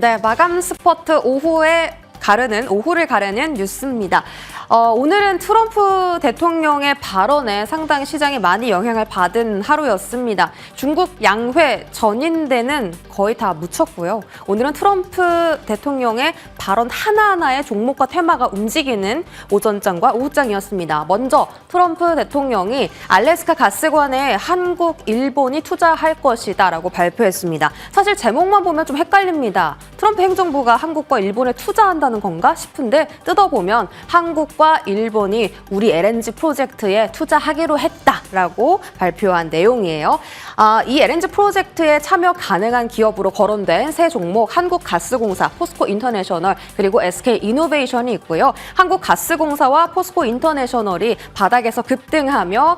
네, 마감 스포트 오후를 가르는 뉴스입니다. 오늘은 트럼프 대통령의 발언에 상당히 시장이 많이 영향을 받은 하루였습니다. 중국 양회 전인대는 거의 다 묻혔고요. 오늘은 트럼프 대통령의 발언 하나하나의 종목과 테마가 움직이는 오전장과 오후장이었습니다. 먼저 트럼프 대통령이 알래스카 가스관에 한국, 일본이 투자할 것이다라고 발표했습니다. 사실 제목만 보면 좀 헷갈립니다. 트럼프 행정부가 한국과 일본에 투자한다는 건가 싶은데 뜯어보면 한국과 일본이 우리 LNG 프로젝트에 투자하기로 했다라고 발표한 내용이에요. 이 LNG 프로젝트에 참여 가능한 기업으로 거론된 세 종목 한국가스공사, 포스코인터내셔널 그리고 SK이노베이션이 있고요. 한국가스공사와 포스코인터내셔널이 바닥에서 급등하며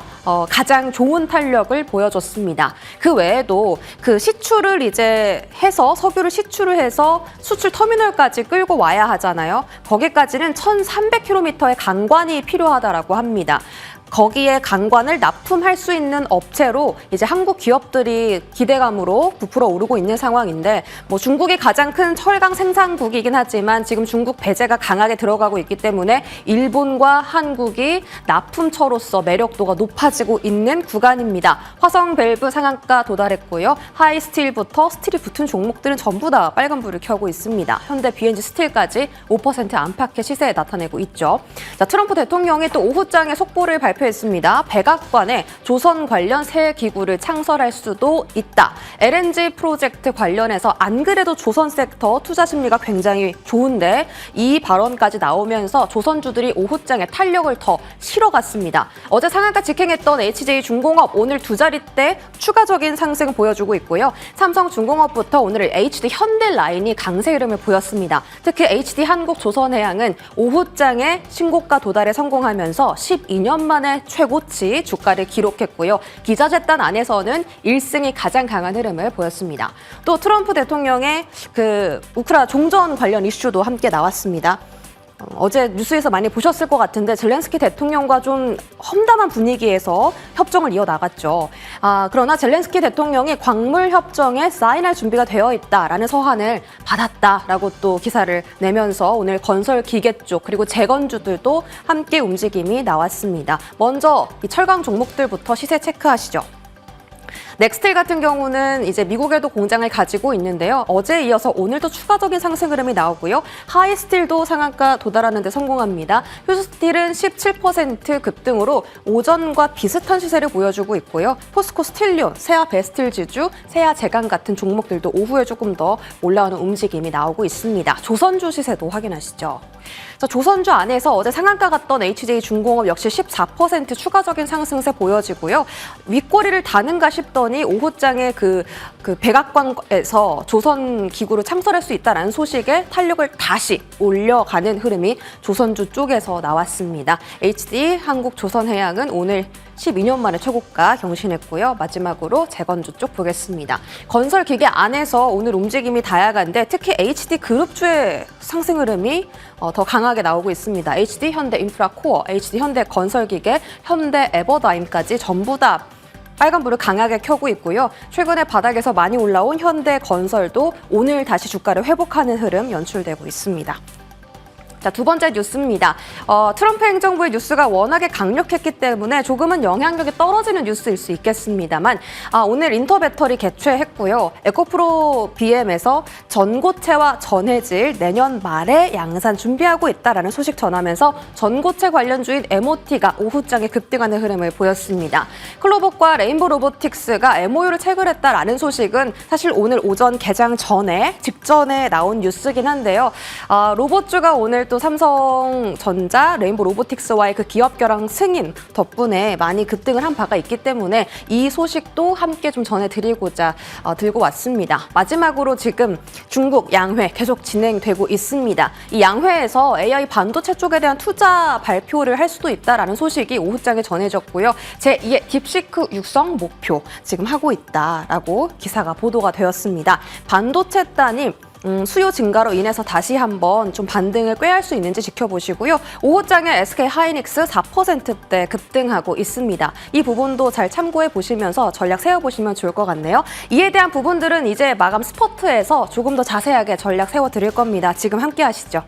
가장 좋은 탄력을 보여줬습니다. 그 외에도 그 시추를 이제 해서 석유를 시추를 해서 수출 터미널까지 끌고 와야 하잖아요. 거기까지는 1,300km의 강관이 필요하다라고 합니다. 거기에 강관을 납품할 수 있는 업체로 이제 한국 기업들이 기대감으로 부풀어 오르고 있는 상황인데 중국이 가장 큰 철강 생산국이긴 하지만 지금 중국 배제가 강하게 들어가고 있기 때문에 일본과 한국이 납품처로서 매력도가 높아지고 있는 구간입니다. 화성 밸브 상한가 도달했고요. 하이스틸부터 스틸이 붙은 종목들은 전부 다 빨간불을 켜고 있습니다. 현대 BNG 스틸까지 5% 안팎의 시세에 나타내고 있죠. 자, 트럼프 대통령이 또 오후장에 속보를 발표했습니다. 백악관에 조선 관련 새 기구를 창설할 수도 있다. LNG 프로젝트 관련해서 안 그래도 조선 섹터 투자 심리가 굉장히 좋은데 이 발언까지 나오면서 조선주들이 오후장에 탄력을 더 실어갔습니다. 어제 상한가 직행했던 HJ중공업 오늘 두 자릿대 추가적인 상승을 보여주고 있고요. 삼성중공업부터 오늘 HD 현대라인이 강세 흐름을 보였습니다. 특히 HD 한국조선해양은 오후장에 신고가 도달에 성공하면서 12년 만에 최고치 주가를 기록했고요. 기자재단 안에서는 1승이 가장 강한 흐름을 보였습니다. 또 트럼프 대통령의 그 우크라 종전 관련 이슈도 함께 나왔습니다. 어제 뉴스에서 많이 보셨을 것 같은데 젤렌스키 대통령과 좀 험담한 분위기에서 협정을 이어나갔죠. 그러나 젤렌스키 대통령이 광물 협정에 사인할 준비가 되어 있다라는 서한을 받았다라고 또 기사를 내면서 오늘 건설 기계 쪽 그리고 재건주들도 함께 움직임이 나왔습니다. 먼저 이 철강 종목들부터 시세 체크하시죠. 넥스틸 같은 경우는 이제 미국에도 공장을 가지고 있는데요. 어제에 이어서 오늘도 추가적인 상승 흐름이 나오고요. 하이스틸도 상한가 도달하는 데 성공합니다. 휴스틸은 17% 급등으로 오전과 비슷한 시세를 보여주고 있고요. 포스코 스틸리온, 세아 베스틸 지주, 세아 제강 같은 종목들도 오후에 조금 더 올라오는 움직임이 나오고 있습니다. 조선주 시세도 확인하시죠. 자, 조선주 안에서 어제 상한가 갔던 HJ중공업 역시 14% 추가적인 상승세 보여지고요. 윗꼬리를 다는가 싶더니 오후장에 그 백악관에서 조선 기구를 창설할 수 있다는 소식에 탄력을 다시 올려가는 흐름이 조선주 쪽에서 나왔습니다. HD 한국조선해양은 오늘 12년 만에 최고가 경신했고요. 마지막으로 재건주 쪽 보겠습니다. 건설기계 안에서 오늘 움직임이 다양한데 특히 HD 그룹주의 상승 흐름이 더 강하게 나오고 있습니다. HD 현대인프라코어, HD 현대건설기계, 현대에버다임까지 전부 다 빨간불을 강하게 켜고 있고요. 최근에 바닥에서 많이 올라온 현대건설도 오늘 다시 주가를 회복하는 흐름 연출되고 있습니다. 자, 두 번째 뉴스입니다. 트럼프 행정부의 뉴스가 워낙에 강력했기 때문에 조금은 영향력이 떨어지는 뉴스일 수 있겠습니다만 오늘 인터배터리 개최했고요. 에코프로 BM에서 전고체와 전해질 내년 말에 양산 준비하고 있다라는 소식 전하면서 전고체 관련주인 MOT가 오후장에 급등하는 흐름을 보였습니다. 클로버과 레인보 로보틱스가 MOU를 체결했다라는 소식은 사실 오늘 오전 개장 직전에 나온 뉴스긴 한데요. 로봇주가 오늘 또 삼성전자, 레인보 로보틱스와의 그 기업 결합 승인 덕분에 많이 급등을 한 바가 있기 때문에 이 소식도 함께 좀 전해드리고자 들고 왔습니다. 마지막으로 지금 중국 양회 계속 진행되고 있습니다. 이 양회에서 AI 반도체 쪽에 대한 투자 발표를 할 수도 있다라는 소식이 오후장에 전해졌고요. 제2의 딥시크 육성 목표 지금 하고 있다라고 기사가 보도가 되었습니다. 반도체 단위 수요 증가로 인해서 다시 한번 좀 반등을 꾀할 수 있는지 지켜보시고요. 오후장에 SK 하이닉스 4%대 급등하고 있습니다. 이 부분도 잘 참고해 보시면서 전략 세워보시면 좋을 것 같네요. 이에 대한 부분들은 이제 마감 스포트에서 조금 더 자세하게 전략 세워드릴 겁니다. 지금 함께 하시죠.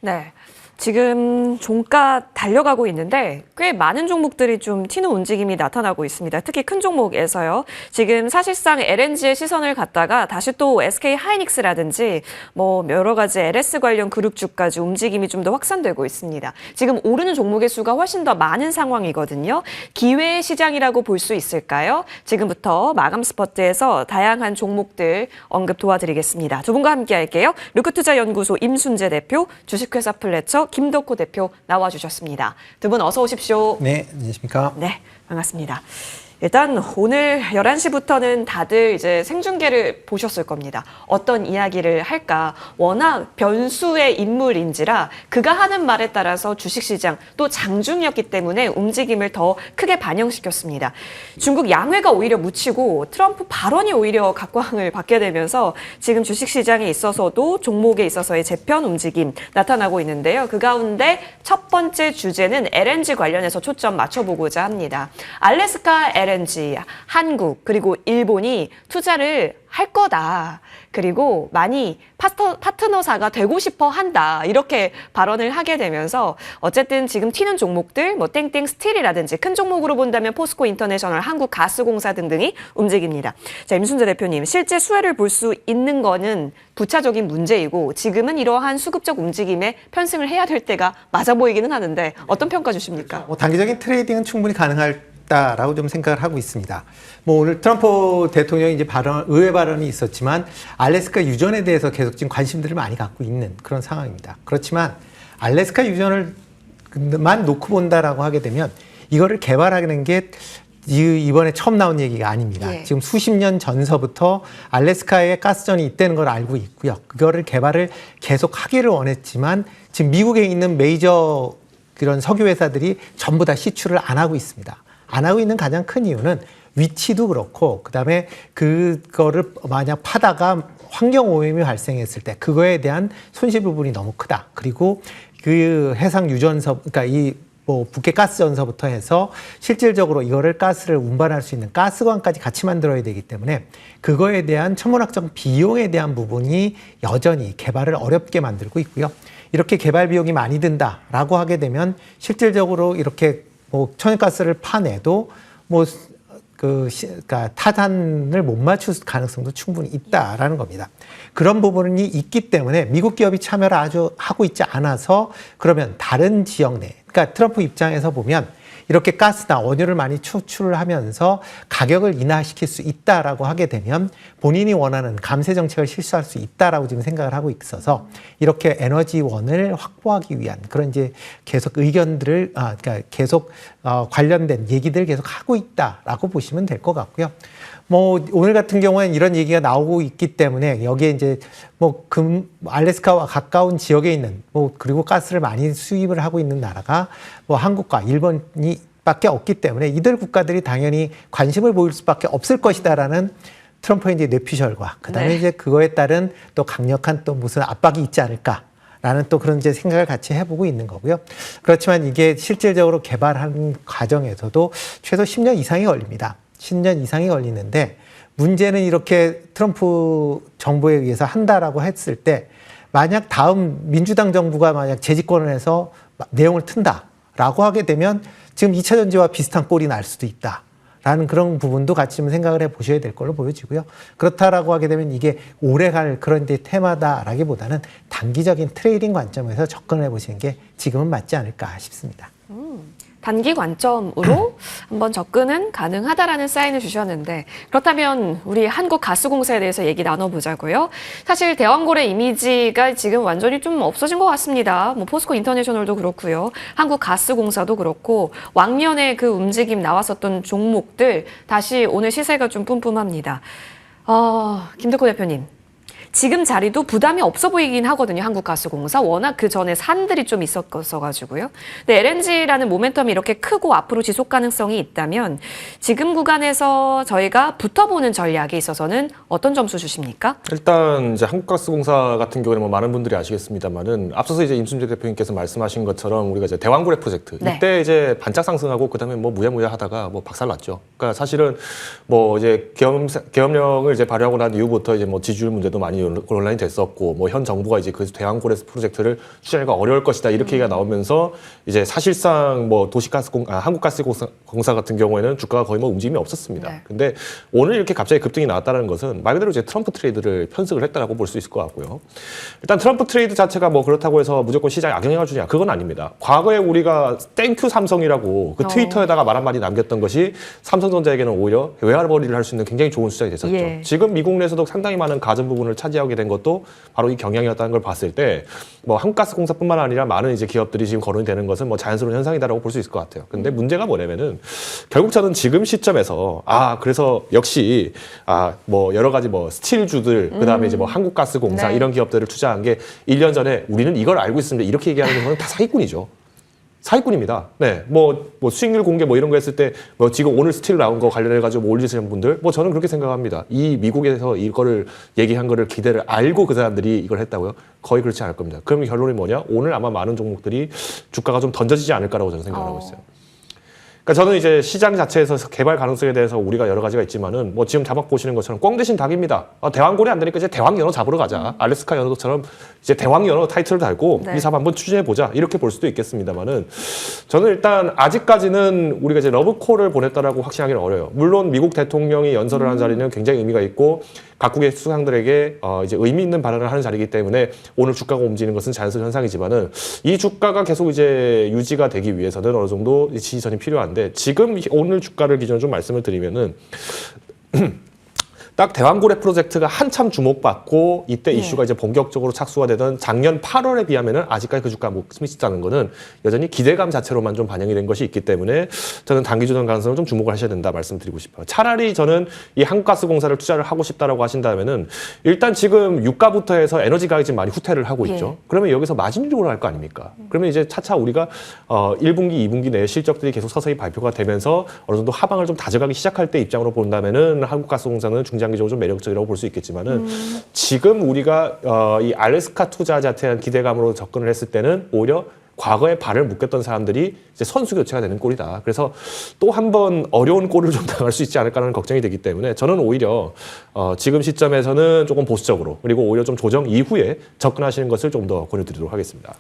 네. 지금 종가 달려가고 있는데 꽤 많은 종목들이 좀 튀는 움직임이 나타나고 있습니다. 특히 큰 종목에서요. 지금 사실상 LNG에 시선을 갖다가 다시 또 SK 하이닉스라든지 뭐 여러 가지 LS 관련 그룹주까지 움직임이 좀 더 확산되고 있습니다. 지금 오르는 종목의 수가 훨씬 더 많은 상황이거든요. 기회의 시장이라고 볼 수 있을까요? 지금부터 마감 스포트에서 다양한 종목들 언급 도와드리겠습니다. 두 분과 함께 할게요. 루크투자연구소 임순재 대표, 주식회사 플래처 김덕호 대표 나와주셨습니다. 두 분 어서 오십시오. 네, 안녕하십니까? 네, 반갑습니다. 일단 오늘 11시부터는 다들 이제 생중계를 보셨을 겁니다. 어떤 이야기를 할까? 워낙 변수의 인물인지라 그가 하는 말에 따라서 주식시장 또 장중이었기 때문에 움직임을 더 크게 반영시켰습니다. 중국 양회가 오히려 묻히고 트럼프 발언이 오히려 각광을 받게 되면서 지금 주식시장에 있어서도 종목에 있어서의 재편 움직임 나타나고 있는데요. 그 가운데 첫 번째 주제는 LNG 관련해서 초점 맞춰보고자 합니다. 알래스카 LNG, 한국 그리고 일본이 투자를 할 거다. 그리고 많이 파트너사가 되고 싶어 한다. 이렇게 발언을 하게 되면서 어쨌든 지금 튀는 종목들 뭐 땡땡 스틸이라든지 큰 종목으로 본다면 포스코 인터내셔널, 한국가스공사 등등이 움직입니다. 자, 임순재 대표님, 실제 수혜를 볼 수 있는 거는 부차적인 문제이고 지금은 이러한 수급적 움직임에 편승을 해야 될 때가 맞아 보이기는 하는데 어떤 평가 주십니까? 단기적인 트레이딩은 충분히 가능하다라고 좀 생각을 하고 있습니다. 뭐 오늘 트럼프 대통령이 이제 의회 발언이 있었지만 알래스카 유전에 대해서 계속 지금 관심들을 많이 갖고 있는 그런 상황입니다. 그렇지만 알래스카 유전을만 놓고 본다라고 하게 되면 이거를 개발하는 게 이번에 처음 나온 얘기가 아닙니다. 예. 지금 수십 년 전서부터 알래스카에 가스전이 있다는 걸 알고 있고요. 그거를 개발을 계속 하기를 원했지만 지금 미국에 있는 메이저 그런 석유 회사들이 전부 다 시추를 안 하고 있습니다. 안 하고 있는 가장 큰 이유는 위치도 그렇고 그다음에 그거를 만약 파다가 환경 오염이 발생했을 때 그거에 대한 손실 부분이 너무 크다. 그리고 그 해상 유전서, 그러니까 이 뭐 북해 가스 전서부터 해서 실질적으로 이거를 가스를 운반할 수 있는 가스관까지 같이 만들어야 되기 때문에 그거에 대한 천문학적 비용에 대한 부분이 여전히 개발을 어렵게 만들고 있고요. 이렇게 개발 비용이 많이 든다라고 하게 되면 실질적으로 이렇게 뭐 천연가스를 파내도 뭐 그러니까 타산을 못 맞출 가능성도 충분히 있다라는 겁니다. 그런 부분이 있기 때문에 미국 기업이 참여를 아주 하고 있지 않아서 그러면 다른 지역 내, 그러니까 트럼프 입장에서 보면 이렇게 가스나 원유를 많이 추출을 하면서 가격을 인하시킬 수 있다라고 하게 되면 본인이 원하는 감세 정책을 실시할 수 있다라고 지금 생각을 하고 있어서 이렇게 에너지원을 확보하기 위한 그런 이제 계속 의견들을 그러니까 계속 관련된 얘기들을 계속 하고 있다라고 보시면 될 것 같고요. 뭐 오늘 같은 경우에는 이런 얘기가 나오고 있기 때문에 여기에 이제 뭐 알래스카와 가까운 지역에 있는 뭐 그리고 가스를 많이 수입을 하고 있는 나라가 뭐 한국과 일본이 밖에 없기 때문에 이들 국가들이 당연히 관심을 보일 수밖에 없을 것이다라는 트럼프의 이제 뇌피셜과 그다음에 네. 이제 그거에 따른 또 강력한 또 무슨 압박이 있지 않을까라는 또 그런 이제 생각을 같이 해보고 있는 거고요. 그렇지만 이게 실질적으로 개발하는 과정에서도 최소 10년 이상이 걸립니다. 10년 이상이 걸리는데 문제는 이렇게 트럼프 정부에 의해서 한다라고 했을 때 만약 다음 민주당 정부가 만약 재집권을 해서 내용을 튼다라고 하게 되면 지금 2차 전지와 비슷한 꼴이 날 수도 있다라는 그런 부분도 같이 좀 생각을 해보셔야 될 걸로 보여지고요. 그렇다라고 하게 되면 이게 오래갈 그런 데 테마다라기보다는 단기적인 트레이딩 관점에서 접근을 해보시는 게 지금은 맞지 않을까 싶습니다. 단기 관점으로 한번 접근은 가능하다라는 사인을 주셨는데 그렇다면 우리 한국가스공사에 대해서 얘기 나눠보자고요. 사실 대왕고래 이미지가 지금 완전히 좀 없어진 것 같습니다. 뭐 포스코 인터내셔널도 그렇고요. 한국가스공사도 그렇고 왕년에 그 움직임 나왔었던 종목들 다시 오늘 시세가 좀 뿜뿜합니다. 김덕호 대표님. 지금 자리도 부담이 없어 보이긴 하거든요. 한국가스공사. 워낙 그 전에 산들이 좀 있었어가지고요. 근데 LNG라는 모멘텀이 이렇게 크고 앞으로 지속 가능성이 있다면 지금 구간에서 저희가 붙어보는 전략에 있어서는 어떤 점수 주십니까? 일단 이제 한국가스공사 같은 경우는 뭐 많은 분들이 아시겠습니다만은 앞서서 이제 임순재 대표님께서 말씀하신 것처럼 우리가 이제 대왕고래 프로젝트 네. 이때 이제 반짝 상승하고 그다음에 뭐 무야무야 하다가 뭐 박살났죠. 그러니까 사실은 뭐 이제 계엄령을 이제 발효하고 난 이후부터 이제 뭐 지지율 문제도 많이 논란이 됐었고 뭐 현 정부가 이제 그 대왕고래 프로젝트를 추진하기가 어려울 것이다 이렇게 얘기가 나오면서 이제 사실상 뭐 한국가스공사 같은 경우에는 주가가 거의 뭐 움직임이 없었습니다. 네. 근데 오늘 이렇게 갑자기 급등이 나왔다는 것은 말 그대로 이제 트럼프 트레이드를 편승을 했다라고 볼 수 있을 것 같고요. 일단 트럼프 트레이드 자체가 뭐 그렇다고 해서 무조건 시장에 악영향을 주냐 그건 아닙니다. 과거에 우리가 땡큐 삼성이라고 그 트위터에다가 말 한마디 남겼던 것이 삼성전자에게는 오히려 외화벌이를 할 수 있는 굉장히 좋은 수단이 됐었죠. 예. 지금 미국 내에서도 상당히 많은 가전 부분을 차지하게 된 것도 바로 이 경향이었다는 걸 봤을 때 뭐 한국가스공사뿐만 아니라 많은 이제 기업들이 지금 거론이 되는 것은 뭐 자연스러운 현상이다라고 볼 수 있을 것 같아요. 근데 문제가 뭐냐면은 결국 저는 지금 시점에서 그래서 역시 뭐 여러 가지 뭐 스틸주들 그다음에 이제 뭐 한국가스공사 네. 이런 기업들을 투자한 게 1년 전에 우리는 이걸 알고 있습니다. 이렇게 얘기하는 건 다 사기꾼이죠. 사기꾼입니다. 네, 뭐 수익률 공개 뭐 이런 거 했을 때 뭐 지금 오늘 스틸 나온 거 관련해 가지고 뭐 올리시는 분들 뭐 저는 그렇게 생각합니다. 이 미국에서 이거를 얘기한 거를 기대를 알고 그 사람들이 이걸 했다고요? 거의 그렇지 않을 겁니다. 그럼 결론이 뭐냐? 오늘 아마 많은 종목들이 주가가 좀 던져지지 않을까라고 저는 생각을 하고 있어요. 그러니까 저는 이제 시장 자체에서 개발 가능성에 대해서 우리가 여러 가지가 있지만은 뭐 지금 자막 보시는 것처럼 꽝 대신 닭입니다. 대왕고래 안 되니까 이제 대왕연어 잡으러 가자. 알래스카 연어처럼 이제 대왕연어 타이틀을 달고 이 사업 한번 추진해 보자. 이렇게 볼 수도 있겠습니다만은 저는 일단 아직까지는 우리가 이제 러브콜을 보냈다라고 확신하기는 어려워요. 물론 미국 대통령이 연설을 한 자리는 굉장히 의미가 있고 각국의 수상들에게 이제 의미 있는 발언을 하는 자리이기 때문에 오늘 주가가 움직이는 것은 자연스러운 현상이지만은 이 주가가 계속 이제 유지가 되기 위해서는 어느 정도 지지선이 필요한데 지금 오늘 주가를 기준으로 좀 말씀을 드리면은 딱 대왕고래 프로젝트가 한참 주목받고 이때 이슈가 이제 본격적으로 착수가 되던 작년 8월에 비하면은 아직까지 그 주가가 목숨이 있다는 거는 여전히 기대감 자체로만 좀 반영이 된 것이 있기 때문에 저는 단기 조정 가능성을 좀 주목을 하셔야 된다 말씀드리고 싶어요. 차라리 저는 이 한국가스공사를 투자를 하고 싶다라고 하신다면은 일단 지금 유가부터 해서 에너지 가격이 지금 많이 후퇴를 하고 있죠. 그러면 여기서 마진율이 올라갈 거 아닙니까? 그러면 이제 차차 우리가 1분기, 2분기 내에 실적들이 계속 서서히 발표가 되면서 어느 정도 하방을 좀 다져가기 시작할 때 입장으로 본다면은 한국가스공사는 중장기적으로 좀 매력적이라고 볼 수 있겠지만은 지금 우리가 이 알래스카 투자 자체한 기대감으로 접근을 했을 때는 오히려 과거에 발을 묶였던 사람들이 이제 선수 교체가 되는 꼴이다. 그래서 또 한 번 어려운 꼴을 좀 당할 수 있지 않을까라는 걱정이 되기 때문에 저는 오히려 지금 시점에서는 조금 보수적으로 그리고 오히려 좀 조정 이후에 접근하시는 것을 좀 더 권유드리도록 하겠습니다.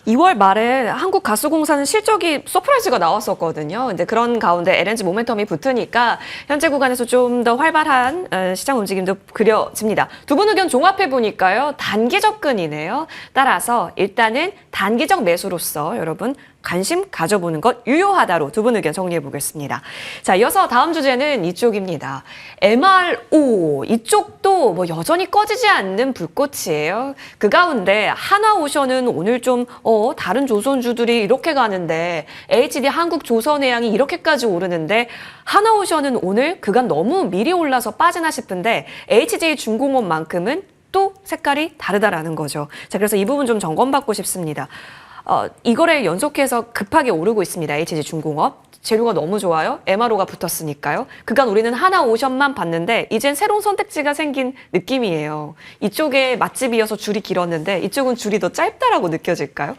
2월 말에 한국가스공사는 실적이 서프라이즈가 나왔었거든요. 근데 그런 가운데 LNG 모멘텀이 붙으니까 현재 구간에서 좀 더 활발한 시장 움직임도 그려집니다. 두 분 의견 종합해 보니까요. 단기 접근이네요. 따라서 일단은 단기적 매수로서 여러분 관심 가져보는 것 유효하다로 두 분 의견 정리해 보겠습니다. 자, 이어서 다음 주제는 이쪽입니다. MRO 이쪽도 뭐 여전히 꺼지지 않는 불꽃이에요. 그 가운데 하나오션은 오늘 좀 다른 조선주들이 이렇게 가는데 HD 한국조선해양이 이렇게까지 오르는데 하나오션은 오늘 그간 너무 미리 올라서 빠지나 싶은데 HJ중공업만큼은 또 색깔이 다르다라는 거죠. 자, 그래서 이 부분 좀 점검받고 싶습니다. 이거를 연속해서 급하게 오르고 있습니다. HJ중공업. 재료가 너무 좋아요. MRO가 붙었으니까요. 그간 우리는 하나오션만 봤는데 이젠 새로운 선택지가 생긴 느낌이에요. 이쪽에 맛집이어서 줄이 길었는데 이쪽은 줄이 더 짧다라고 느껴질까요?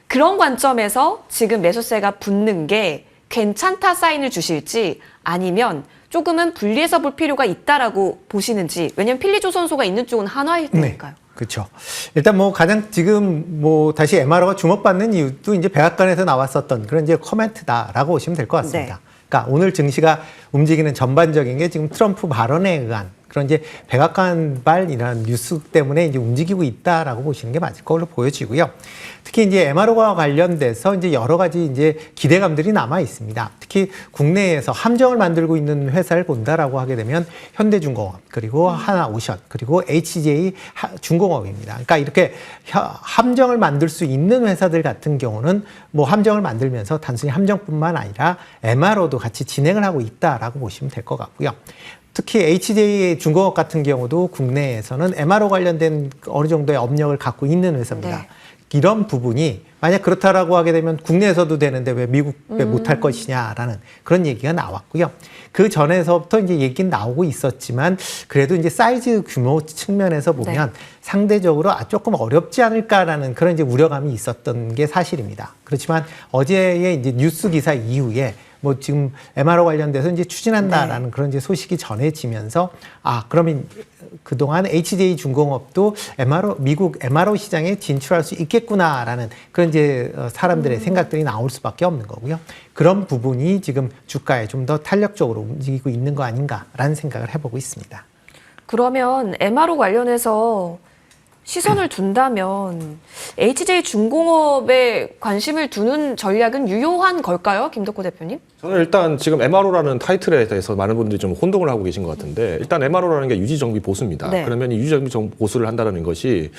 그런 관점에서 지금 매수세가 붙는 게 괜찮다 사인을 주실지 아니면 조금은 분리해서 볼 필요가 있다라고 보시는지. 왜냐면 필리조선소가 있는 쪽은 한화일 테니까요. 그렇죠. 일단 뭐 가장 지금 뭐 다시 MRO가 주목받는 이유도 이제 백악관에서 나왔었던 그런 이제 코멘트다라고 보시면 될 것 같습니다. 네. 그러니까 오늘 증시가 움직이는 전반적인 게 지금 트럼프 발언에 의한 그런 이제 백악관발 이런 뉴스 때문에 이제 움직이고 있다라고 보시는 게 맞을 걸로 보여지고요. 특히 이제 MRO와 관련돼서 이제 여러 가지 이제 기대감들이 남아 있습니다. 특히 국내에서 함정을 만들고 있는 회사를 본다라고 하게 되면 현대중공업 그리고 하나오션 그리고 HJ 중공업입니다. 그러니까 이렇게 함정을 만들 수 있는 회사들 같은 경우는 뭐 함정을 만들면서 단순히 함정뿐만 아니라 MRO도 같이 진행을 하고 있다라고 보시면 될 것 같고요. 특히 HJ 중공업 같은 경우도 국내에서는 MRO 관련된 어느 정도의 업력을 갖고 있는 회사입니다. 네. 이런 부분이 만약 그렇다라고 하게 되면 국내에서도 되는데 왜 미국에 못할 것이냐라는 그런 얘기가 나왔고요. 그 전에서부터 이제 얘기는 나오고 있었지만 그래도 이제 사이즈 규모 측면에서 보면 네. 상대적으로 조금 어렵지 않을까라는 그런 이제 우려감이 있었던 게 사실입니다. 그렇지만 어제의 이제 뉴스 기사 이후에 뭐 지금 MRO 관련돼서 이제 추진한다라는 그런 이제 소식이 전해지면서 그러면 그동안 HJ 중공업도 미국 MRO 시장에 진출할 수 있겠구나라는 그런 이제 사람들의 생각들이 나올 수밖에 없는 거고요. 그런 부분이 지금 주가에 좀 더 탄력적으로 움직이고 있는 거 아닌가라는 생각을 해보고 있습니다. 그러면 MRO 관련해서 시선을 둔다면 HJ 중공업에 관심을 두는 전략은 유효한 걸까요? 김덕호 대표님? 저는 일단 지금 MRO라는 타이틀에 대해서 많은 분들이 좀 혼동을 하고 계신 것 같은데 일단 MRO라는 게 유지정비 보수입니다. 네. 그러면 이 유지정비 보수를 한다는 것이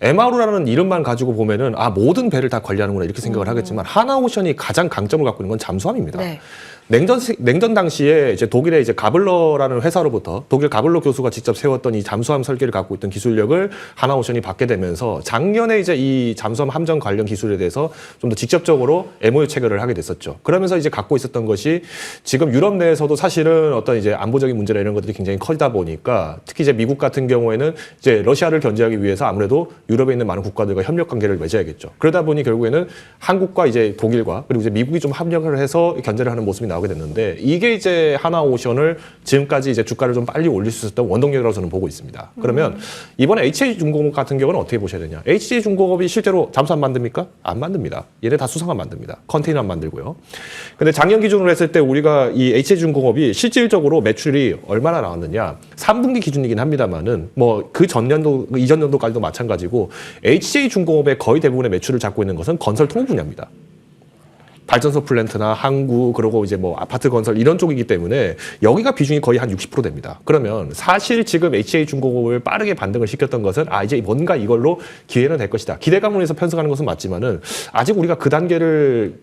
MRO라는 이름만 가지고 보면은 모든 배를 다 관리하는구나 이렇게 생각을 하겠지만 하나오션이 가장 강점을 갖고 있는 건 잠수함입니다. 네. 냉전 당시에 이제 독일의 이제 가블러라는 회사로부터 독일 가블러 교수가 직접 세웠던 이 잠수함 설계를 갖고 있던 기술력을 하나오션이 받게 되면서 작년에 이제 이 잠수함 함정 관련 기술에 대해서 좀 더 직접적으로 MOU 체결을 하게 됐었죠. 그러면서 이제 갖고 있었던 것이 지금 유럽 내에서도 사실은 어떤 이제 안보적인 문제나 이런 것들이 굉장히 커지다 보니까 특히 이제 미국 같은 경우에는 이제 러시아를 견제하기 위해서 아무래도 유럽에 있는 많은 국가들과 협력 관계를 맺어야겠죠. 그러다 보니 결국에는 한국과 이제 독일과 그리고 이제 미국이 좀 합력을 해서 견제를 하는 모습이 나오게 됐는데 이게 이제 하나오션을 지금까지 이제 주가를 좀 빨리 올릴 수 있었던 원동력이라고 저는 보고 있습니다. 그러면 이번에 HJ 중공업 같은 경우는 어떻게 보셔야 되냐? HJ 중공업이 실제로 잠수함 만듭니까? 안 만듭니다. 얘네 다 수상함 만듭니다. 컨테이너함 만들고요. 근데 작년 기준으로 했을 때 우리가 이 HJ 중공업이 실질적으로 매출이 얼마나 나왔느냐? 3분기 기준이긴 합니다만은 뭐 그 전년도 이전 년도까지도 마찬가지고 HJ 중공업의 거의 대부분의 매출을 잡고 있는 것은 건설 통보 분야입니다. 발전소 플랜트나 항구 그리고 이제 뭐 아파트 건설 이런 쪽이기 때문에 여기가 비중이 거의 한 60% 됩니다. 그러면 사실 지금 HJ 중공업을 빠르게 반등을 시켰던 것은 이제 뭔가 이걸로 기회는 될 것이다. 기대감을 해서 편성하는 것은 맞지만은 아직 우리가 그 단계를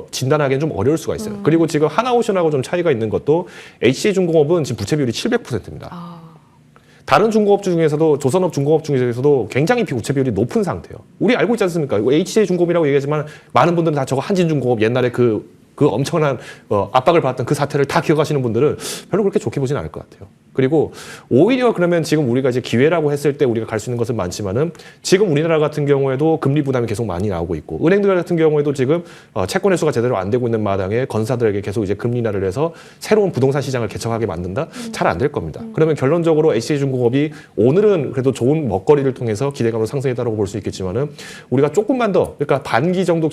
진단하기는 좀 어려울 수가 있어요. 그리고 지금 하나오션하고 좀 차이가 있는 것도 HJ 중공업은 지금 부채 비율이 700%입니다. 다른 중공업 중에서도 조선업 중공업 중에서도 굉장히 부채 비율이 높은 상태예요. 우리 알고 있지 않습니까? HJ 중공업이라고 얘기하지만 많은 분들은 다 저거 한진중공업 옛날에 그 엄청난 압박을 받았던 그 사태를 다 기억하시는 분들은 별로 그렇게 좋게 보지는 않을 것 같아요. 그리고 오히려 그러면 지금 우리가 이제 기회라고 했을 때 우리가 갈 수 있는 것은 많지만은 지금 우리나라 같은 경우에도 금리 부담이 계속 많이 나오고 있고 은행들 같은 경우에도 지금 채권 회수가 제대로 안 되고 있는 마당에 건사들에게 계속 이제 금리 인하를 해서 새로운 부동산 시장을 개척하게 만든다? 잘 안 될 겁니다. 그러면 결론적으로 HJ중공업이 오늘은 그래도 좋은 먹거리를 통해서 기대감으로 상승했다고 볼 수 있겠지만은 우리가 조금만 더 그러니까 반기 정도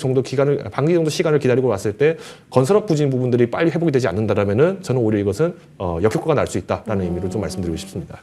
시간을 기다리고 왔을 때 건설업 부진 부분들이 빨리 회복이 되지 않는다라면은 저는 오히려 이것은 역효과가 날 수 있다라는 의미로 좀 말씀드리고 싶습니다.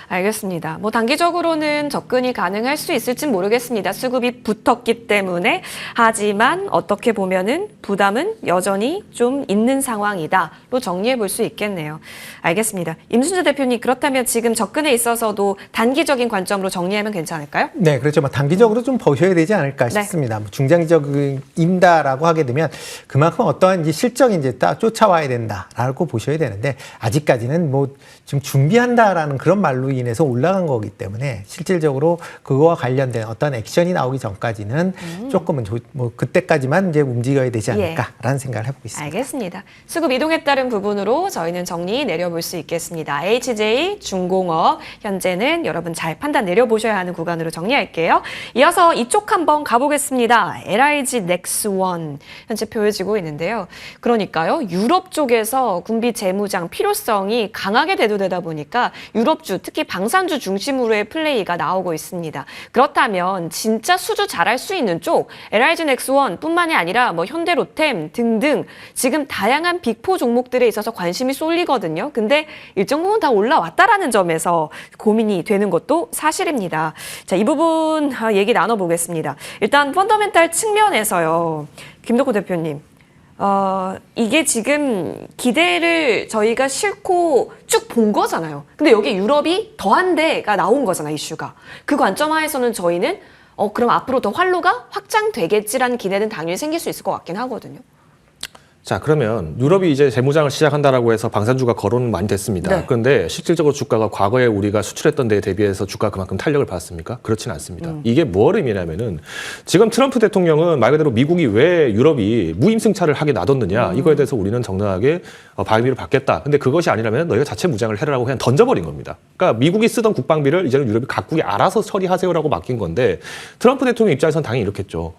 알겠습니다. 뭐 단기적으로는 접근이 가능할 수 있을진 모르겠습니다. 수급이 붙었기 때문에. 하지만 어떻게 보면은 부담은 여전히 좀 있는 상황이다로 정리해 볼 수 있겠네요. 알겠습니다. 임순재 대표님, 그렇다면 지금 접근에 있어서도 단기적인 관점으로 정리하면 괜찮을까요? 네, 그렇죠. 뭐 단기적으로 좀 보셔야 되지 않을까 네. 싶습니다. 뭐 중장기적인다라고 하게 되면 그만큼 어떠한 이제 실적이 이제 쫓아와야 된다라고 보셔야 되는데 아직까지는 뭐 지금 준비한다라는 그런 말로 인해서 올라간 거기 때문에 실질적으로 그거와 관련된 어떤 액션이 나오기 전까지는 조금은 뭐 그때까지만 이제 움직여야 되지 않을까라는 생각을 해보고 있습니다. 알겠습니다. 수급 이동에 따른 부분으로 저희는 정리 내려볼 수 있겠습니다. HJ, 중공업, 현재는 여러분 잘 판단 내려보셔야 하는 구간으로 정리할게요. 이어서 이쪽 한번 가보겠습니다. LIG 넥스원 현재 보여지고 있는데요. 그러니까요, 유럽 쪽에서 군비 재무장 필요성이 강하게 대두되다 보니까 유럽주, 특히 방산주 중심으로의 플레이가 나오고 있습니다. 그렇다면 진짜 수주 잘할 수 있는 쪽 LIG 넥스원 뿐만이 아니라 뭐 현대로템 등등 지금 다양한 빅4 종목들에 있어서 관심이 쏠리거든요. 근데 일정 부분 다 올라왔다라는 점에서 고민이 되는 것도 사실입니다. 자, 이 부분 얘기 나눠보겠습니다. 일단 펀더멘탈 측면에서요. 김덕호 대표님. 이게 지금 기대를 저희가 싣고 쭉 본 거잖아요. 근데 여기 유럽이 더한 데가 나온 거잖아, 이슈가. 그 관점 하에서는 저희는 그럼 앞으로 더 활로가 확장되겠지라는 기대는 당연히 생길 수 있을 것 같긴 하거든요. 자, 그러면 유럽이 이제 재무장을 시작한다라고 해서 방산주가 거론은 많이 됐습니다. 네. 그런데 실질적으로 주가가 과거에 우리가 수출했던 데에 대비해서 주가가 그만큼 탄력을 받았습니까? 그렇지는 않습니다. 이게 뭘 의미냐면은 지금 트럼프 대통령은 말 그대로 미국이 왜 유럽이 무임승차를 하게 놔뒀느냐 이거에 대해서 우리는 정당하게 방위비를 받겠다. 근데 그것이 아니라면 너희가 자체 무장을 해라라고 그냥 던져버린 겁니다. 그러니까 미국이 쓰던 국방비를 이제는 유럽이 각국이 알아서 처리하세요라고 맡긴 건데 트럼프 대통령 입장에서는 당연히 이렇겠죠.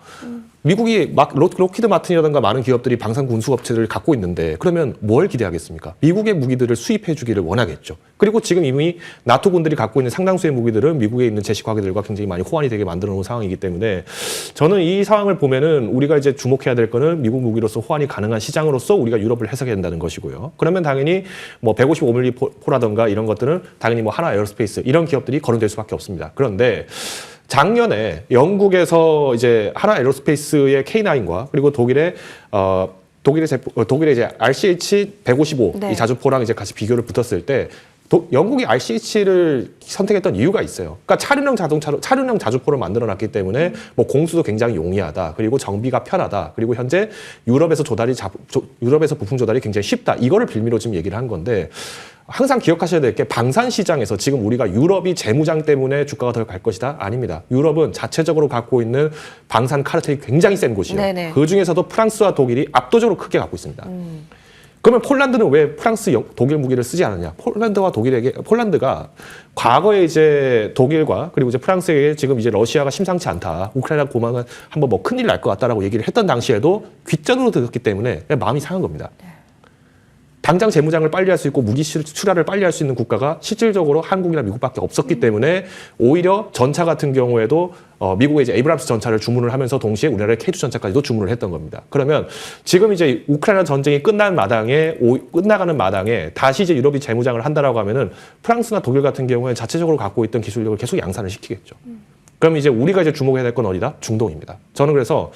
미국이 막 록히드 마틴이라든가 많은 기업들이 방산 군수업체를 갖고 있는데 그러면 뭘 기대하겠습니까? 미국의 무기들을 수입해 주기를 원하겠죠. 그리고 지금 이미 나토 군들이 갖고 있는 상당수의 무기들은 미국에 있는 제식화기들과 굉장히 많이 호환이 되게 만들어 놓은 상황이기 때문에 저는 이 상황을 보면은 우리가 이제 주목해야 될 거는 미국 무기로서 호환이 가능한 시장으로서 우리가 유럽을 해석해야 된다는 것이고요. 그러면 당연히 뭐 155mm 포라든가 이런 것들은 당연히 뭐 하나 에어로스페이스 이런 기업들이 거론될 수밖에 없습니다. 그런데 작년에 영국에서 이제 하나 에어로스페이스의 K9과 그리고 독일의 이제 RCH 155 네. 이 자주포랑 이제 같이 비교를 붙었을 때 영국이 RCH를 선택했던 이유가 있어요. 그러니까 차륜형 자주포를 만들어놨기 때문에 뭐 공수도 굉장히 용이하다. 그리고 정비가 편하다. 그리고 현재 유럽에서 부품 조달이 굉장히 쉽다. 이거를 빌미로 지금 얘기를 한 건데 항상 기억하셔야 될 게 방산 시장에서 지금 우리가 유럽이 재무장 때문에 주가가 더 갈 것이다? 아닙니다. 유럽은 자체적으로 갖고 있는 방산 카르텔이 굉장히 센 곳이에요. 네네. 그 중에서도 프랑스와 독일이 압도적으로 크게 갖고 있습니다. 그러면 폴란드는 왜 프랑스, 독일 무기를 쓰지 않았냐? 폴란드가 과거에 이제 독일과 그리고 이제 프랑스에게 지금 이제 러시아가 심상치 않다. 우크라이나 고만은 한번 뭐 큰일 날 것 같다라고 얘기를 했던 당시에도 귓전으로 들었기 때문에 마음이 상한 겁니다. 당장 재무장을 빨리 할 수 있고 무기 출하를 빨리 할 수 있는 국가가 실질적으로 한국이나 미국밖에 없었기 때문에 오히려 전차 같은 경우에도 미국의 이제 에이브람스 전차를 주문을 하면서 동시에 우리나라의 K2 전차까지도 주문을 했던 겁니다. 그러면 지금 이제 우크라이나 전쟁이 끝나가는 마당에 다시 이제 유럽이 재무장을 한다라고 하면은 프랑스나 독일 같은 경우에 자체적으로 갖고 있던 기술력을 계속 양산을 시키겠죠. 그럼 이제 우리가 이제 주목해야 될 건 어디다? 중동입니다. 저는 그래서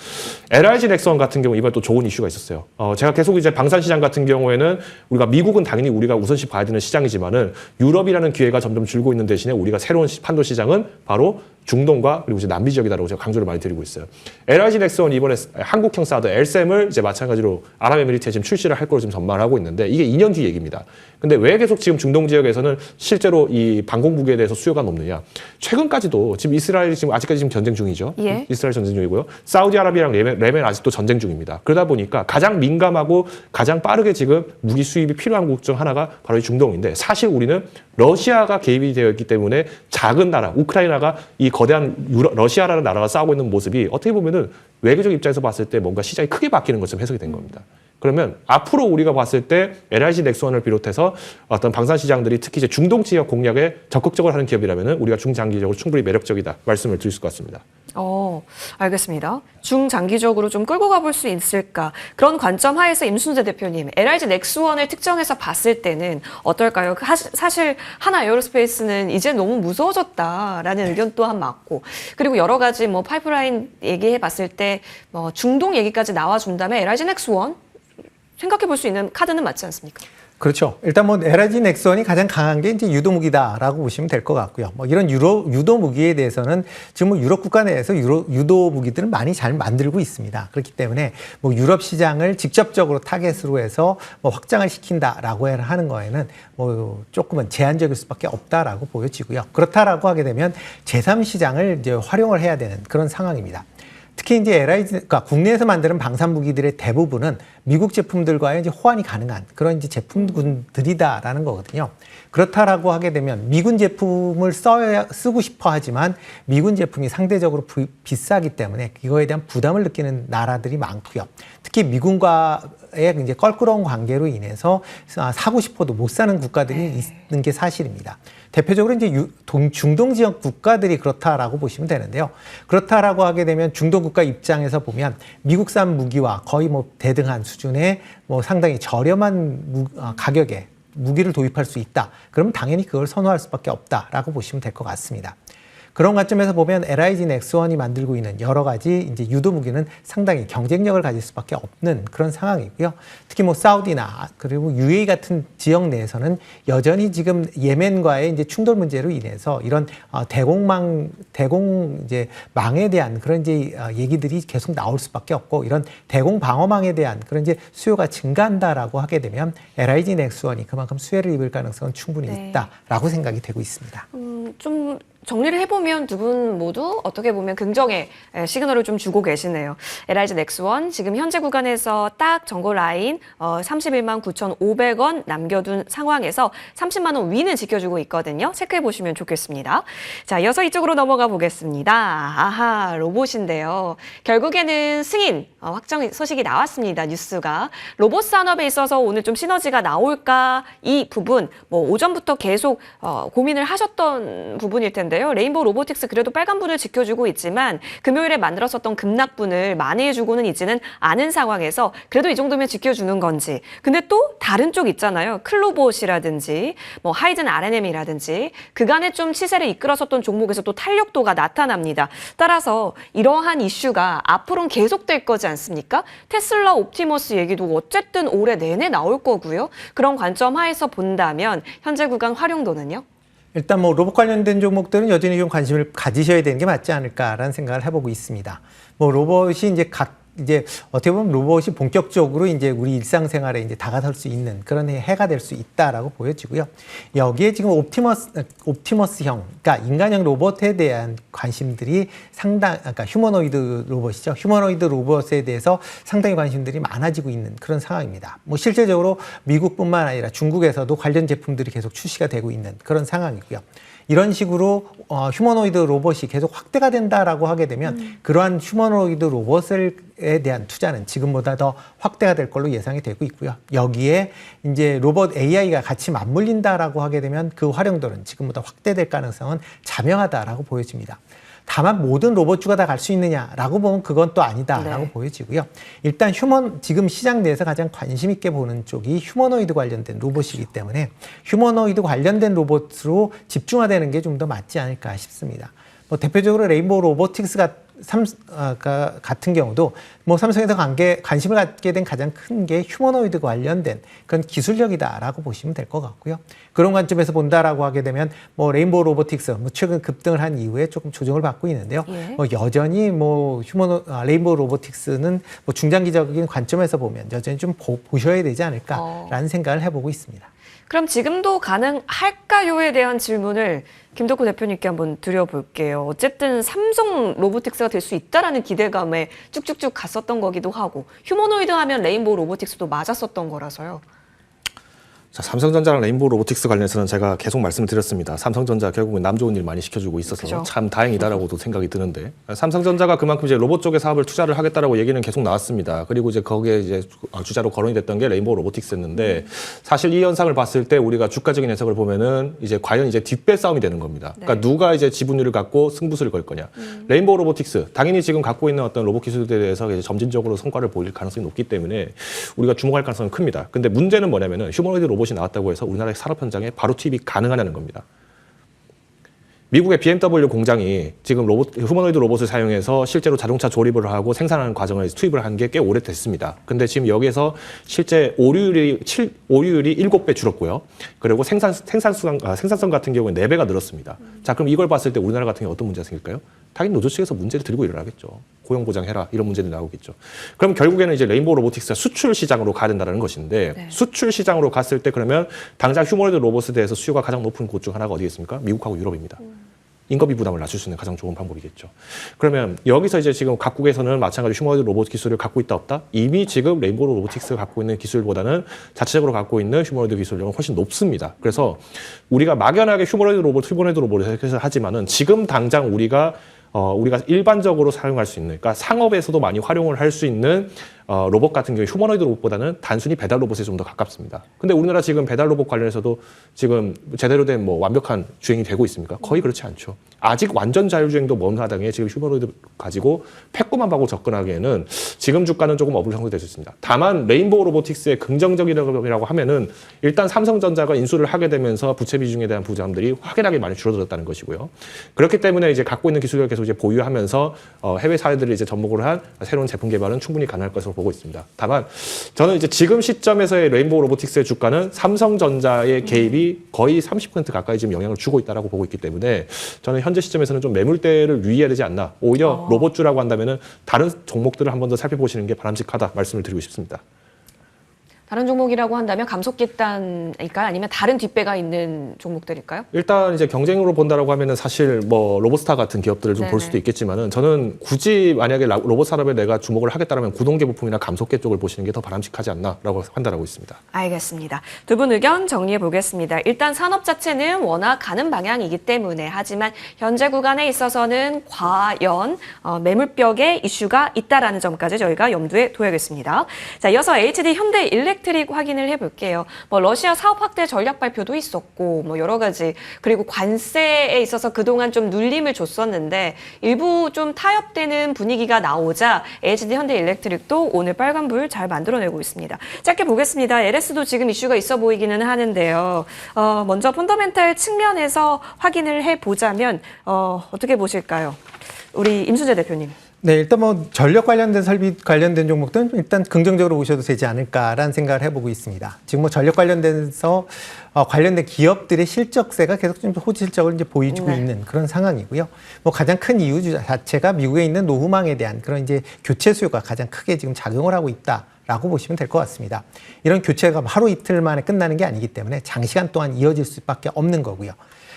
LIG 넥스원 같은 경우 이번에 또 좋은 이슈가 있었어요. 제가 계속 이제 방산 시장 같은 경우에는 우리가 미국은 당연히 우리가 우선시 봐야 되는 시장이지만은 유럽이라는 기회가 점점 줄고 있는 대신에 우리가 새로운 판도 시장은 바로 중동과 그리고 이제 남미 지역이다라고 제가 강조를 많이 드리고 있어요. LIG 넥스원 이번에 한국형 사드 LSM을 이제 마찬가지로 아랍에미리트에 지금 출시를 할 걸로 지금 전망을 하고 있는데 이게 2년 뒤 얘기입니다. 근데 왜 계속 지금 중동 지역에서는 실제로 이 방공무기에 대해서 수요가 높느냐? 최근까지도 지금 이스라엘이 지금 아직까지 지금 전쟁 중이죠. 예. 이스라엘 전쟁 중이고요. 사우디아라비아랑 예멘 아직도 전쟁 중입니다. 그러다 보니까 가장 민감하고 가장 빠르게 지금 무기 수입이 필요한 국 중 하나가 바로 이 중동인데 사실 우리는 러시아가 개입이 되어 있기 때문에 작은 나라 우크라이나가 이 거대한 러시아라는 나라가 싸우고 있는 모습이 어떻게 보면은 외교적 입장에서 봤을 때 뭔가 시장이 크게 바뀌는 것처럼 해석이 된 겁니다. 그러면 앞으로 우리가 봤을 때 LIG 넥스원을 비롯해서 어떤 방산 시장들이 특히 이제 중동 지역 공략에 적극적으로 하는 기업이라면은 우리가 중장기적으로 충분히 매력적이다 말씀을 드릴 수 같습니다. 알겠습니다. 중장기적으로 좀 끌고 가볼 수 있을까? 그런 관점 하에서 임순재 대표님, LIG 넥스원을 특정해서 봤을 때는 어떨까요? 사실 하나 에어로스페이스는 이제 너무 무서워졌다라는 의견 또한 맞고, 그리고 여러 가지 뭐 파이프라인 얘기해 봤을 때 뭐 중동 얘기까지 나와준다면 LIG 넥스원 생각해 볼 수 있는 카드는 맞지 않습니까? 그렇죠. 일단 뭐 LG 넥슨이 가장 강한 게 이제 유도 무기다라고 보시면 될 것 같고요. 뭐 이런 유도 무기에 대해서는 지금 뭐 유럽 국가 내에서 유도 무기들을 많이 잘 만들고 있습니다. 그렇기 때문에 뭐 유럽 시장을 직접적으로 타겟으로 해서 뭐 확장을 시킨다라고 하는 거에는 뭐 조금은 제한적일 수밖에 없다라고 보여지고요. 그렇다라고 하게 되면 제3시장을 이제 활용을 해야 되는 그런 상황입니다. 특히 이제 그러니까 국내에서 만드는 방산 무기들의 대부분은 미국 제품들과의 이제 호환이 가능한 그런 이제 제품군들이다라는 거거든요. 그렇다라고 하게 되면 미군 제품을 쓰고 싶어 하지만 미군 제품이 상대적으로 비싸기 때문에 이거에 대한 부담을 느끼는 나라들이 많고요. 특히 미군과의 이제 껄끄러운 관계로 인해서 사고 싶어도 못 사는 국가들이 있는 게 사실입니다. 대표적으로 이제 중동 지역 국가들이 그렇다라고 보시면 되는데요. 그렇다라고 하게 되면 중동 국가 입장에서 보면 미국산 무기와 거의 뭐 대등한 수준의 뭐 상당히 저렴한 가격에 무기를 도입할 수 있다. 그러면 당연히 그걸 선호할 수밖에 없다라고 보시면 될 것 같습니다. 그런 관점에서 보면 LG 넥슨이 만들고 있는 여러 가지 이제 유도 무기는 상당히 경쟁력을 가질 수밖에 없는 그런 상황이고요. 특히 뭐 사우디나 그리고 UAE 같은 지역 내에서는 여전히 지금 예멘과의 이제 충돌 문제로 인해서 이런 대공 이제 망에 대한 그런 이제 얘기들이 계속 나올 수밖에 없고 이런 대공 방어망에 대한 그런 이제 수요가 증가한다라고 하게 되면 LG 넥슨이 그만큼 수혜를 입을 가능성은 충분히 있다라고 생각이 되고 있습니다. 좀 정리를 해보면 두 분 모두 어떻게 보면 긍정의 시그널을 좀 주고 계시네요. LG 넥슨 지금 현재 구간에서 딱 정고 라인 31만 9,500원 남겨둔 상황에서 30만 원 위는 지켜주고 있거든요. 체크해 보시면 좋겠습니다. 자, 이어서 이쪽으로 넘어가 보겠습니다. 아하, 로봇인데요. 결국에는 승인 확정 소식이 나왔습니다. 뉴스가. 로봇 산업에 있어서 오늘 좀 시너지가 나올까 이 부분 뭐 오전부터 계속 고민을 하셨던 부분일 텐데요. 레인보우 로보틱스 그래도 빨간불을 지켜주고 있지만 금요일에 만들었었던 급락분을 만회해주고는 있지는 않은 상황에서 그래도 이 정도면 지켜주는 건지. 근데 또 다른 쪽 있잖아요. 클로봇이라든지 뭐 하이든 RNM이라든지 그간에 좀 시세를 이끌었었던 종목에서 또 탄력도가 나타납니다. 따라서 이러한 이슈가 앞으로는 계속될 거지 않습니까? 테슬라 옵티머스 얘기도 어쨌든 올해 내내 나올 거고요. 그런 관점 하에서 본다면 현재 구간 활용도는요? 일단 뭐 로봇 관련된 종목들은 여전히 좀 관심을 가지셔야 되는 게 맞지 않을까라는 생각을 해보고 있습니다. 뭐 로봇이 이제 어떻게 보면 로봇이 본격적으로 이제 우리 일상생활에 이제 다가설 수 있는 그런 해가 될 수 있다라고 보여지고요. 여기에 지금 옵티머스형, 그러니까 인간형 로봇에 대한 관심들이 그러니까 휴머노이드 로봇이죠. 휴머노이드 로봇에 대해서 상당히 관심들이 많아지고 있는 그런 상황입니다. 뭐 실제적으로 미국뿐만 아니라 중국에서도 관련 제품들이 계속 출시가 되고 있는 그런 상황이고요. 이런 식으로 휴머노이드 로봇이 계속 확대가 된다라고 하게 되면 그러한 휴머노이드 로봇에 대한 투자는 지금보다 더 확대가 될 걸로 예상이 되고 있고요. 여기에 이제 로봇 AI가 같이 맞물린다라고 하게 되면 그 활용도는 지금보다 확대될 가능성은 자명하다라고 보여집니다. 다만 모든 로봇주가 다 갈 수 있느냐라고 보면 그건 또 아니다라고 보여지고요. 일단 지금 시장 내에서 가장 관심 있게 보는 쪽이 휴머노이드 관련된 로봇이기 때문에 휴머노이드 관련된 로봇으로 집중화되는 게 좀 더 맞지 않을까 싶습니다. 뭐 대표적으로 레인보우 로보틱스 같은 경우도 뭐 삼성에서 관심을 갖게 된 가장 큰 게 휴머노이드 관련된 그런 기술력이다라고 보시면 될 것 같고요. 그런 관점에서 본다라고 하게 되면 뭐 레인보우 로보틱스 뭐 최근 급등을 한 이후에 조금 조정을 받고 있는데요. 뭐 여전히 뭐 레인보우 로보틱스는 뭐 중장기적인 관점에서 보면 여전히 좀 보셔야 되지 않을까라는 생각을 해보고 있습니다. 그럼 지금도 가능할까요에 대한 질문을 김덕구 대표님께 한번 드려볼게요. 어쨌든 삼성 로보틱스가 될 수 있다라는 기대감에 쭉쭉쭉 갔었던 거기도 하고 휴머노이드 하면 레인보우 로보틱스도 맞았었던 거라서요. 자, 삼성전자랑 레인보우 로보틱스 관련해서는 제가 계속 말씀을 드렸습니다. 삼성전자 결국은 남 좋은 일 많이 시켜주고 있어서 그죠. 참 다행이다라고도 생각이 드는데 삼성전자가 그만큼 이제 로봇 쪽의 사업을 투자를 하겠다라고 얘기는 계속 나왔습니다. 그리고 이제 거기에 이제 주자로 거론이 됐던 게 레인보우 로보틱스였는데 사실 이 현상을 봤을 때 우리가 주가적인 해석을 보면은 이제 과연 이제 뒷배 싸움이 되는 겁니다. 그러니까 누가 이제 지분율을 갖고 승부수를 걸 거냐. 레인보우 로보틱스 당연히 지금 갖고 있는 어떤 로봇 기술들에 대해서 이제 점진적으로 성과를 보일 가능성이 높기 때문에 우리가 주목할 가능성은 큽니다. 근데 문제는 뭐냐면은 휴머노이드 로봇이 나왔다고 해서 우리나라의 산업 현장에 바로 투입이 가능하냐는 겁니다. 미국의 BMW 공장이 지금 휴머노이드 로봇을 사용해서 실제로 자동차 조립을 하고 생산하는 과정을 투입을 한 게 꽤 오래됐습니다. 근데 지금 여기에서 실제 오류율이 7배 줄었고요. 그리고 생산성 같은 경우에 4배가 늘었습니다. 자, 그럼 이걸 봤을 때 우리나라 같은 경우 어떤 문제가 생길까요? 당연히 노조 측에서 문제를 들고 일어나겠죠. 고용 보장해라 이런 문제들이 나오겠죠. 그럼 결국에는 이제 레인보우 로보틱스가 수출 시장으로 가야 된다는 것인데 네. 수출 시장으로 갔을 때 그러면 당장 휴머노이드 로봇에 대해서 수요가 가장 높은 곳 중 하나가 어디겠습니까? 미국하고 유럽입니다. 인건비 부담을 낮출 수 있는 가장 좋은 방법이겠죠. 그러면 여기서 이제 지금 각국에서는 마찬가지로 휴머노이드 로봇 기술을 갖고 있다 없다? 이미 지금 레인보우 로보틱스가 갖고 있는 기술보다는 자체적으로 갖고 있는 휴머노이드 기술력은 훨씬 높습니다. 그래서 우리가 막연하게 휴머노이드 로봇을 해서 하지만은 지금 당장 우리가 일반적으로 사용할 수 있는, 그러니까 상업에서도 많이 활용을 할 수 있는 로봇 같은 경우에 휴머노이드 로봇보다는 단순히 배달 로봇에 좀 더 가깝습니다. 근데 우리나라 지금 배달 로봇 관련해서도 지금 제대로 된 뭐 완벽한 주행이 되고 있습니까? 거의 그렇지 않죠. 아직 완전 자율주행도 먼 하당에 지금 휴머노이드 가지고 패꾸만 하고 접근하기에는 지금 주가는 조금 어불성설될 수 있습니다. 다만 레인보우 로보틱스의 긍정적이라고 하면은 일단 삼성전자가 인수를 하게 되면서 부채 비중에 대한 부담들이 확연하게 많이 줄어들었다는 것이고요. 그렇기 때문에 이제 갖고 있는 기술을 계속 이제 보유하면서 해외 사례들을 이제 접목을 한 새로운 제품 개발은 충분히 가능할 것으로 보고 있습니다. 다만 저는 이제 지금 시점에서의 레인보우 로보틱스의 주가는 삼성전자의 개입이 거의 30% 가까이 지금 영향을 주고 있다라고 보고 있기 때문에 저는 현재 시점에서는 좀 매물대를 유의해야 되지 않나. 오히려 로봇주라고 한다면은 다른 종목들을 한 번 더 살펴보시는 게 바람직하다 말씀을 드리고 싶습니다. 다른 종목이라고 한다면 감속기단일까요? 아니면 다른 뒷배가 있는 종목들일까요? 일단 이제 경쟁으로 본다라고 하면은 사실 뭐 로봇스타 같은 기업들을 좀 볼 수도 있겠지만은 저는 굳이 만약에 로봇 산업에 내가 주목을 하겠다라면 구동계 부품이나 감속계 쪽을 보시는 게 더 바람직하지 않나라고 판단하고 있습니다. 알겠습니다. 두 분 의견 정리해 보겠습니다. 일단 산업 자체는 워낙 가는 방향이기 때문에 하지만 현재 구간에 있어서는 과연 매물벽에 이슈가 있다라는 점까지 저희가 염두에 둬야겠습니다. 자, 이어서 HD 현대 일렉트릭 확인을 해볼게요. 뭐 러시아 사업 확대 전략 발표도 있었고 뭐 여러 가지 그리고 관세에 있어서 그동안 좀 눌림을 줬었는데 일부 좀 타협되는 분위기가 나오자 HD 현대 일렉트릭도 오늘 빨간불 잘 만들어내고 있습니다. 짧게 보겠습니다. LS도 지금 이슈가 있어 보이기는 하는데요. 먼저 펀더멘탈 측면에서 확인을 해보자면 어떻게 보실까요? 우리 임순재 대표님. 네, 일단 뭐 전력 관련된 설비 관련된 종목들은 일단 긍정적으로 보셔도 되지 않을까라는 생각을 해보고 있습니다. 지금 뭐 전력 관련돼서 관련된 기업들의 실적세가 계속 좀 호실적을 이제 보여주고 있는 그런 상황이고요. 뭐 가장 큰 이유 자체가 미국에 있는 노후망에 대한 그런 이제 교체 수요가 가장 크게 지금 작용을 하고 있다라고 보시면 될 것 같습니다. 이런 교체가 하루 이틀 만에 끝나는 게 아니기 때문에 장시간 동안 이어질 수밖에 없는 거고요.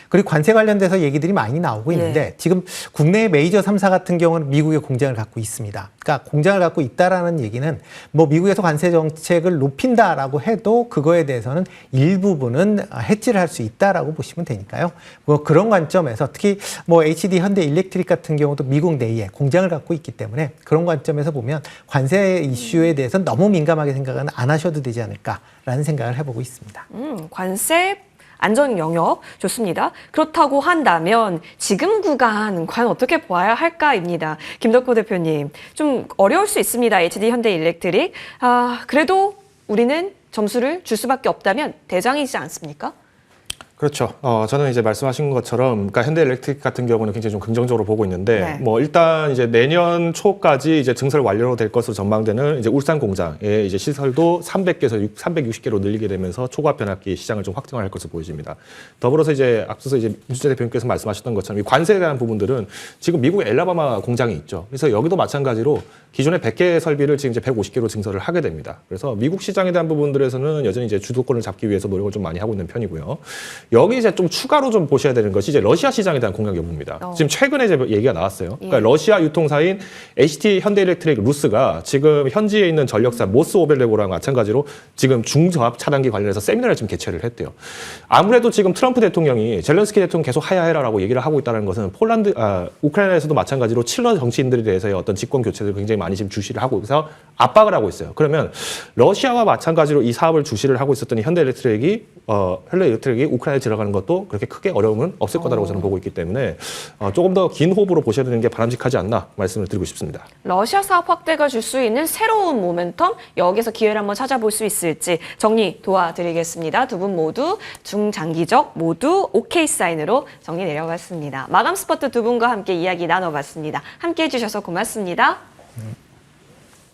그리고 관세 관련돼서 얘기들이 많이 나오고 있는데 지금 국내 메이저 3사 같은 경우는 미국에 공장을 갖고 있습니다. 그러니까 공장을 갖고 있다라는 얘기는 뭐 미국에서 관세 정책을 높인다라고 해도 그거에 대해서는 일부분은 해지를 할 수 있다라고 보시면 되니까요. 뭐 그런 관점에서 특히 뭐 HD 현대 일렉트릭 같은 경우도 미국 내에 공장을 갖고 있기 때문에 그런 관점에서 보면 관세 이슈에 대해서 너무 민감하게 생각은 안 하셔도 되지 않을까라는 생각을 해보고 있습니다. 관세 안전 영역 좋습니다. 그렇다고 한다면 지금 구간 과연 어떻게 봐야 할까입니다. 김덕호 대표님 좀 어려울 수 있습니다. HD 현대 일렉트릭. 그래도 우리는 점수를 줄 수밖에 없다면 대장이지 않습니까? 그렇죠. 저는 이제 말씀하신 것처럼, 그러니까 현대일렉트릭 같은 경우는 굉장히 좀 긍정적으로 보고 있는데, 네. 뭐 일단 이제 내년 초까지 이제 증설 완료될 것으로 전망되는 이제 울산 공장의 이제 시설도 300개에서 360개로 늘리게 되면서 초과 변압기 시장을 좀 확정할 것으로 보여집니다. 더불어서 이제 앞서서 이제 임순재 대표님께서 말씀하셨던 것처럼 이 관세에 대한 부분들은 지금 미국의 엘라바마 공장이 있죠. 그래서 여기도 마찬가지로 기존의 100개 설비를 지금 이제 150개로 증설을 하게 됩니다. 그래서 미국 시장에 대한 부분들에서는 여전히 이제 주도권을 잡기 위해서 노력을 좀 많이 하고 있는 편이고요. 여기 이제 좀 추가로 좀 보셔야 되는 것이 이제 러시아 시장에 대한 공략 여부입니다. 지금 최근에 이제 얘기가 나왔어요. 그러니까 러시아 유통사인 HT 현대일렉트릭 루스가 지금 현지에 있는 전력사 모스 오벨레고랑 마찬가지로 지금 중저압 차단기 관련해서 세미나를 지금 개최를 했대요. 아무래도 지금 트럼프 대통령이 젤렌스키 대통령 계속 하야해라라고 얘기를 하고 있다는 것은 우크라이나에서도 마찬가지로 칠러 정치인들에 대해서의 어떤 집권 교체를 굉장히 많이 지금 주시를 하고 있어서 압박을 하고 있어요. 그러면 러시아와 마찬가지로 이 사업을 주시를 하고 있었던 현대일렉트릭이 헬로 일렉트릭이 우크라이나에 들어가는 것도 그렇게 크게 어려움은 없을 거다라고 저는 보고 있기 때문에 조금 더 긴 호흡으로 보셔야 되는 게 바람직하지 않나 말씀을 드리고 싶습니다. 러시아 사업 확대가 줄 수 있는 새로운 모멘텀, 여기서 기회를 한번 찾아볼 수 있을지 정리 도와드리겠습니다. 두 분 모두 중장기적 모두 오케이 사인으로 정리 내려갔습니다. 마감 스퍼트 두 분과 함께 이야기 나눠봤습니다. 함께 해주셔서 고맙습니다.